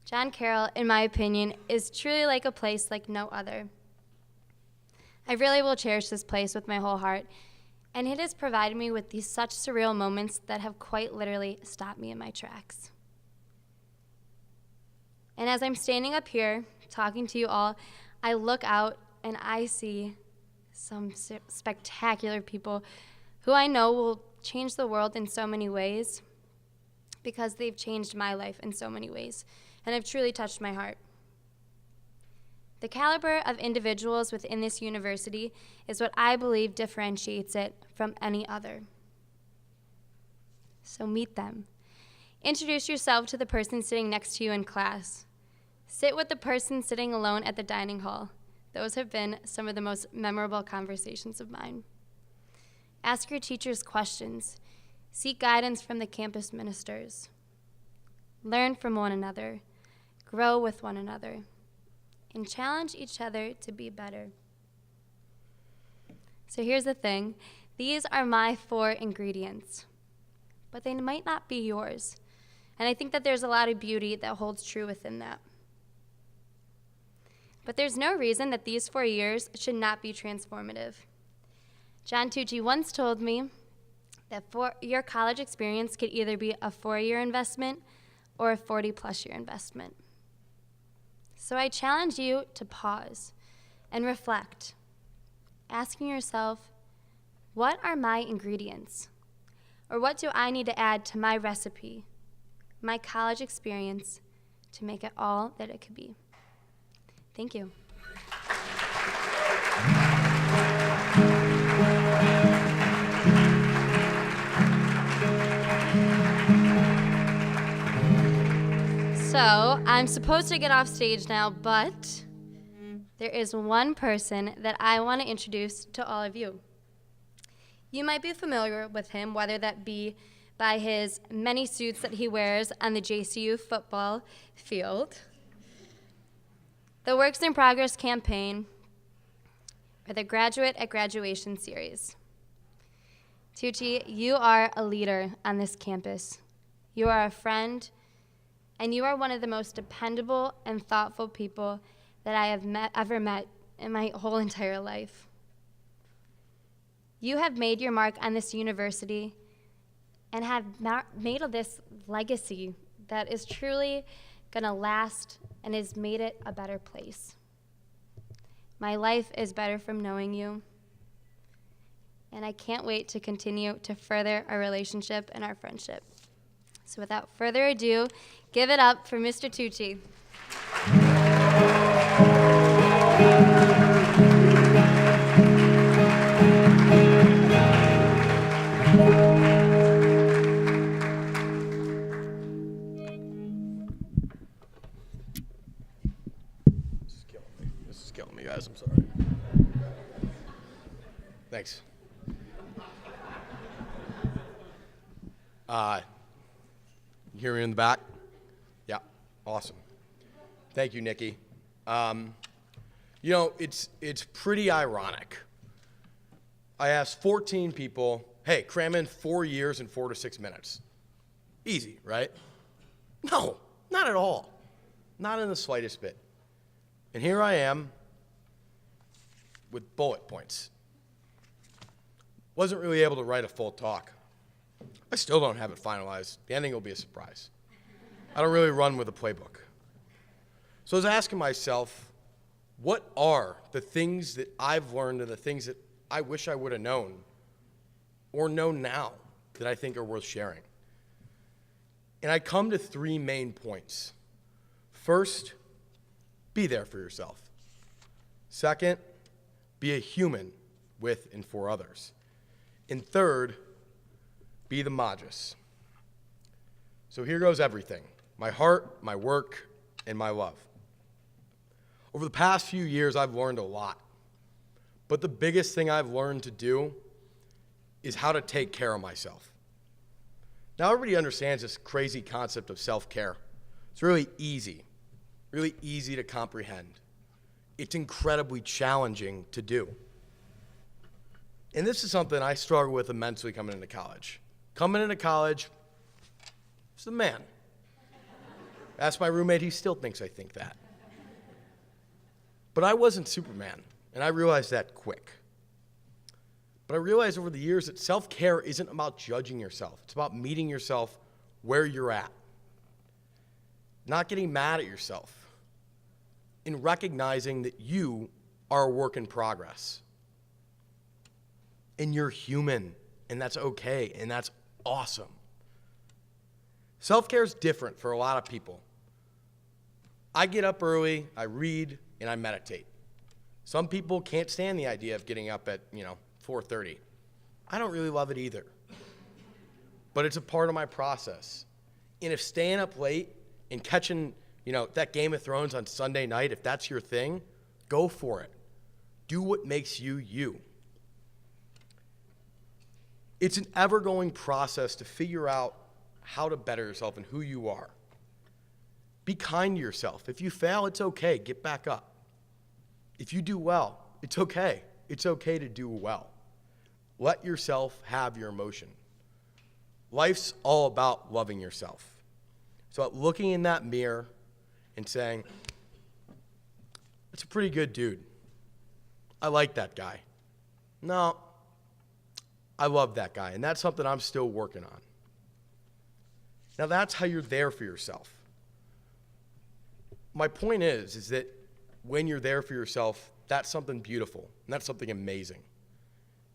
John Carroll, in my opinion, is truly like a place like no other. I really will cherish this place with my whole heart, and it has provided me with these such surreal moments that have quite literally stopped me in my tracks. And as I'm standing up here talking to you all, I look out and I see some spectacular people who I know will change the world in so many ways. because they've changed my life in so many ways and have truly touched my heart. The caliber of individuals within this university is what I believe differentiates it from any other. So meet them. Introduce yourself to the person sitting next to you in class. Sit with the person sitting alone at the dining hall. Those have been some of the most memorable conversations of mine. Ask your teachers questions. Seek guidance from the campus ministers. Learn from one another. Grow with one another. And challenge each other to be better. So here's the thing. These are my 4 ingredients, but they might not be yours. And I think that there's a lot of beauty that holds true within that. But there's no reason that these 4 years should not be transformative. John Tucci once told me that your college experience could either be a 4-year investment or a 40-plus year investment. So I challenge you to pause and reflect, asking yourself, what are my ingredients? Or what do I need to add to my recipe, my college experience, to make it all that it could be? Thank you. So I'm supposed to get off stage now, but there is one person that I want to introduce to all of you. You might be familiar with him, whether that be by his many suits that he wears on the JCU football field, the Works in Progress campaign, or the Graduate at Graduation series. Tucci, you are a leader on this campus. You are a friend, and you are one of the most dependable and thoughtful people that I have ever met in my whole entire life. You have made your mark on this university and have made this legacy that is truly gonna last and has made it a better place. My life is better from knowing you, and I can't wait to continue to further our relationship and our friendship. So without further ado, give it up for Mr. Tucci. This is killing me, guys. I'm sorry. Thanks. You hear me in the back? Yeah, awesome. Thank you, Nicki. You know, it's pretty ironic. I asked 14 people, hey, cram in 4 years in 4 to 6 minutes. Easy, right? No, not at all. Not in the slightest bit. And here I am with bullet points. Wasn't really able to write a full talk. I still don't have it finalized. The ending will be a surprise. I don't really run with a playbook. So I was asking myself, what are the things that I've learned and the things that I wish I would have known or know now that I think are worth sharing? And I come to 3 main points. First, be there for yourself. Second, be a human with and for others. And third, be the Magus. So here goes everything: my heart, my work, and my love. Over the past few years, I've learned a lot. But the biggest thing I've learned to do is how to take care of myself. Now, everybody understands this crazy concept of self-care. It's really easy to comprehend. It's incredibly challenging to do. And this is something I struggle with immensely coming into college. Coming into college, it's the man. Ask my roommate, he still thinks I think that. But I wasn't Superman, and I realized that quick. But I realized over the years that self-care isn't about judging yourself. It's about meeting yourself where you're at. Not getting mad at yourself. And recognizing that you are a work in progress. And you're human, and that's okay, and that's awesome. Self-care is different for a lot of people. I get up early, I read, and I meditate. Some people can't stand the idea of getting up at, 4:30. I don't really love it either. But it's a part of my process. And if staying up late and catching, that Game of Thrones on Sunday night, if that's your thing, go for it. Do what makes you you. It's an ever-going process to figure out how to better yourself and who you are. Be kind to yourself. If you fail, it's okay. Get back up. If you do well, it's okay. It's okay to do well. Let yourself have your emotion. Life's all about loving yourself. So looking in that mirror and saying, that's a pretty good dude. I like that guy. No, I love that guy. And that's something I'm still working on. Now that's how you're there for yourself. My point is that when you're there for yourself, that's something beautiful, and that's something amazing.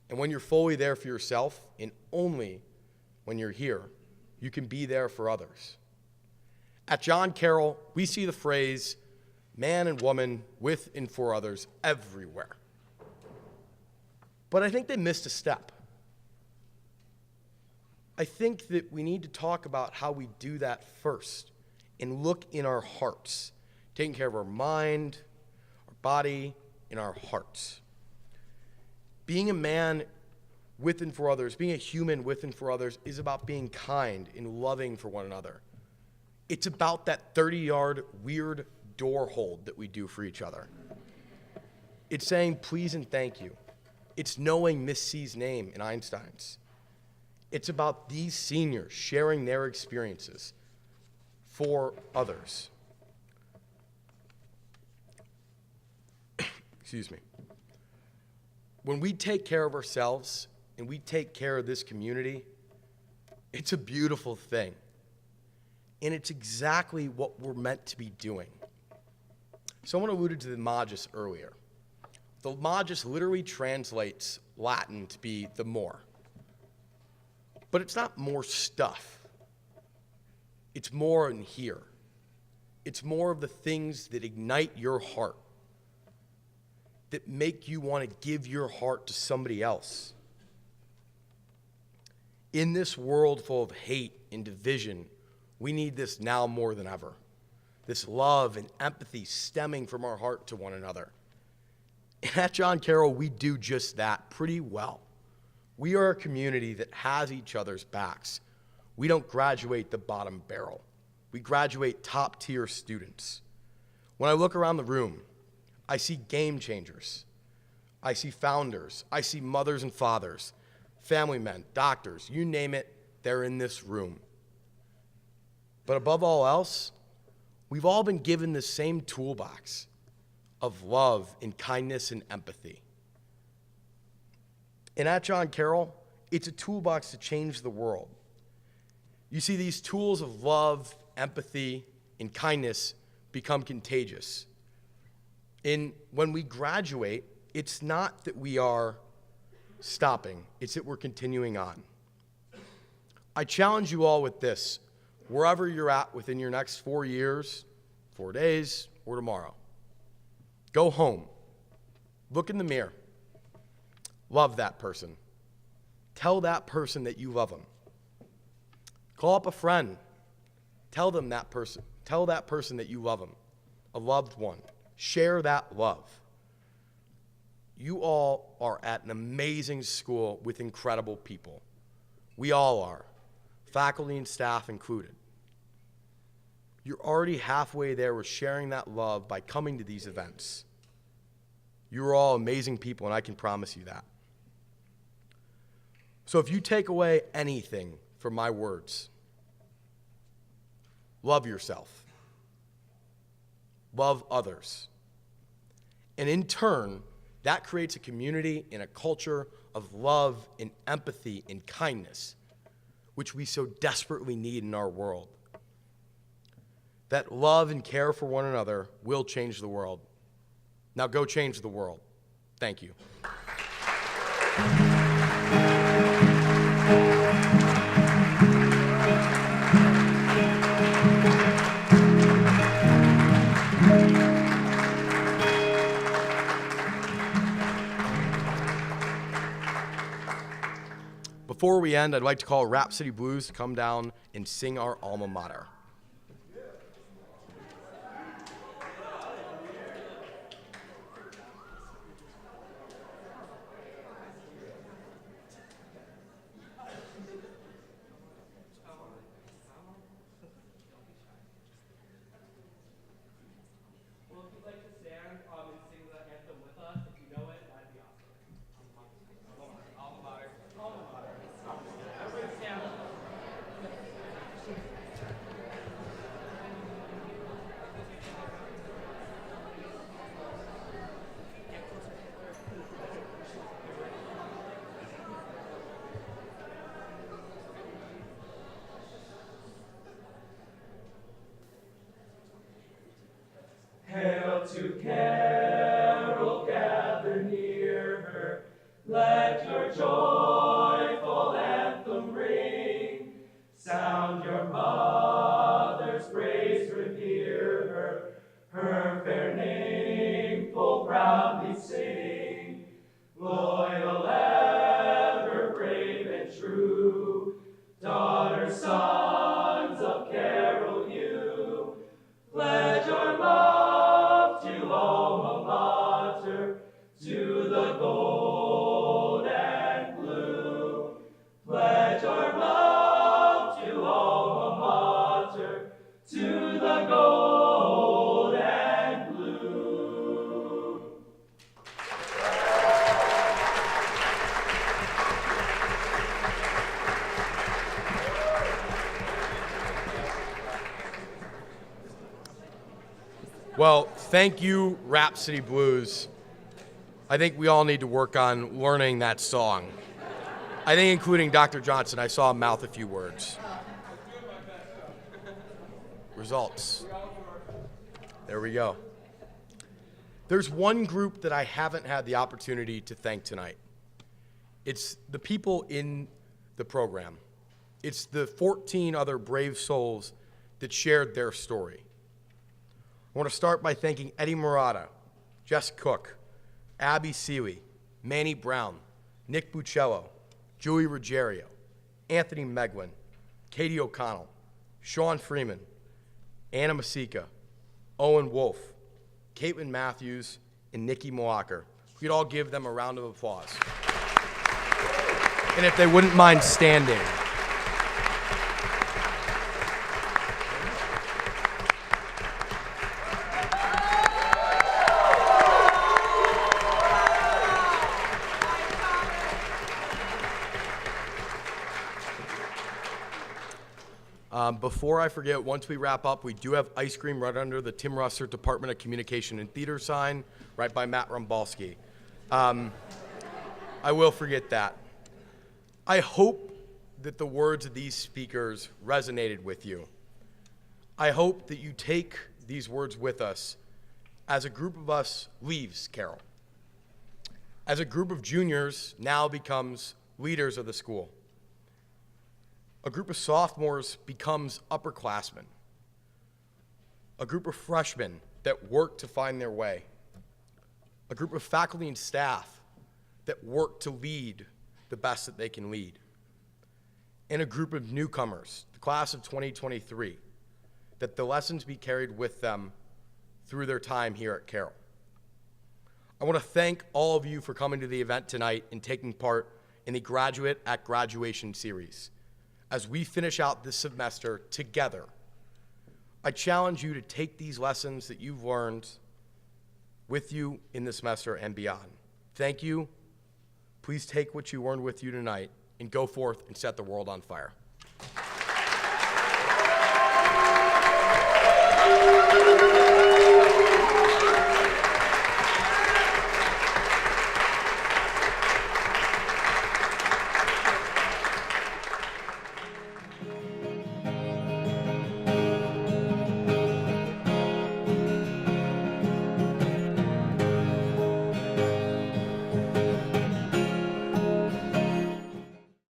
And when you're fully there for yourself, and only when you're here, you can be there for others. At John Carroll, we see the phrase, man and woman with and for others everywhere. But I think they missed a step. I think that we need to talk about how we do that first and look in our hearts, taking care of our mind, our body, and our hearts. Being a man with and for others, being a human with and for others is about being kind and loving for one another. It's about that 30-yard weird door hold that we do for each other. It's saying please and thank you. It's knowing Miss C's name in Einstein's. It's about these seniors sharing their experiences for others. Excuse me. When we take care of ourselves and we take care of this community, it's a beautiful thing. And it's exactly what we're meant to be doing. Someone alluded to the magis earlier. The magis literally translates Latin to be the more. But it's not more stuff. It's more in here. It's more of the things that ignite your heart, that make you want to give your heart to somebody else. In this world full of hate and division, we need this now more than ever. This love and empathy stemming from our heart to one another. And at John Carroll, we do just that pretty well. We are a community that has each other's backs. We don't graduate the bottom barrel. We graduate top-tier students. When I look around the room, I see game changers. I see founders. I see mothers and fathers, family men, doctors, you name it, they're in this room. But above all else, we've all been given the same toolbox of love and kindness and empathy. And at John Carroll, it's a toolbox to change the world. You see, these tools of love, empathy, and kindness become contagious. And when we graduate, it's not that we are stopping, it's that we're continuing on. I challenge you all with this, wherever you're at within your next 4 years, 4 days, or tomorrow. Go home, look in the mirror, love that person. Tell that person that you love them. Call up a friend, tell that person that you love them, a loved one. Share that love. You all are at an amazing school with incredible people. We all are, faculty and staff included. You're already halfway there with sharing that love by coming to these events. You're all amazing people, and I can promise you that. So if you take away anything from my words, love yourself. Love others. And in turn, that creates a community and a culture of love and empathy and kindness, which we so desperately need in our world. That love and care for one another will change the world. Now go change the world. Thank you. before we end, I'd like to call Rhapsody Blues to come down and sing our alma mater. Hail to Carol, gather near her. Let your joyful anthem ring. Sound your mother's praise, revere her. Her fair name full proudly sing. Loyal ever, brave and true. Daughters, sons of Carol, you. Pledge your love to alma mater, to the gold and blue. Pledge your love to alma mater, to the gold and blue. Well, thank you, Rhapsody Blues. I think we all need to work on learning that song. I think including Dr. Johnson, I saw him mouth a few words. Results. There we go. There's one group that I haven't had the opportunity to thank tonight. It's the people in the program. It's the 14 other brave souls that shared their story. I want to start by thanking Eddie Murata, Jess Cook, Abby Seeley, Manny Brown, Nick Buccello, Julie Ruggiero, Anthony Meglin, Katie O'Connell, Sean Freeman, Anna Masica, Owen Wolf, Caitlin Matthews, and Nicki Mlakar. We could all give them a round of applause. And if they wouldn't mind standing. Before I forget, once we wrap up, we do have ice cream right under the Tim Russert Department of Communication and Theater sign, right by Matt Rumbalski. I will forget that. I hope that the words of these speakers resonated with you. I hope that you take these words with us as a group of us leaves Carroll. As a group of juniors now becomes leaders of the school. A group of sophomores becomes upperclassmen. A group of freshmen that work to find their way. A group of faculty and staff that work to lead the best that they can lead. And a group of newcomers, the class of 2023, that the lessons be carried with them through their time here at Carroll. I want to thank all of you for coming to the event tonight and taking part in the Graduate at Graduation series. As we finish out this semester together, I challenge you to take these lessons that you've learned with you in the semester and beyond. Thank you. Please take what you learned with you tonight and go forth and set the world on fire.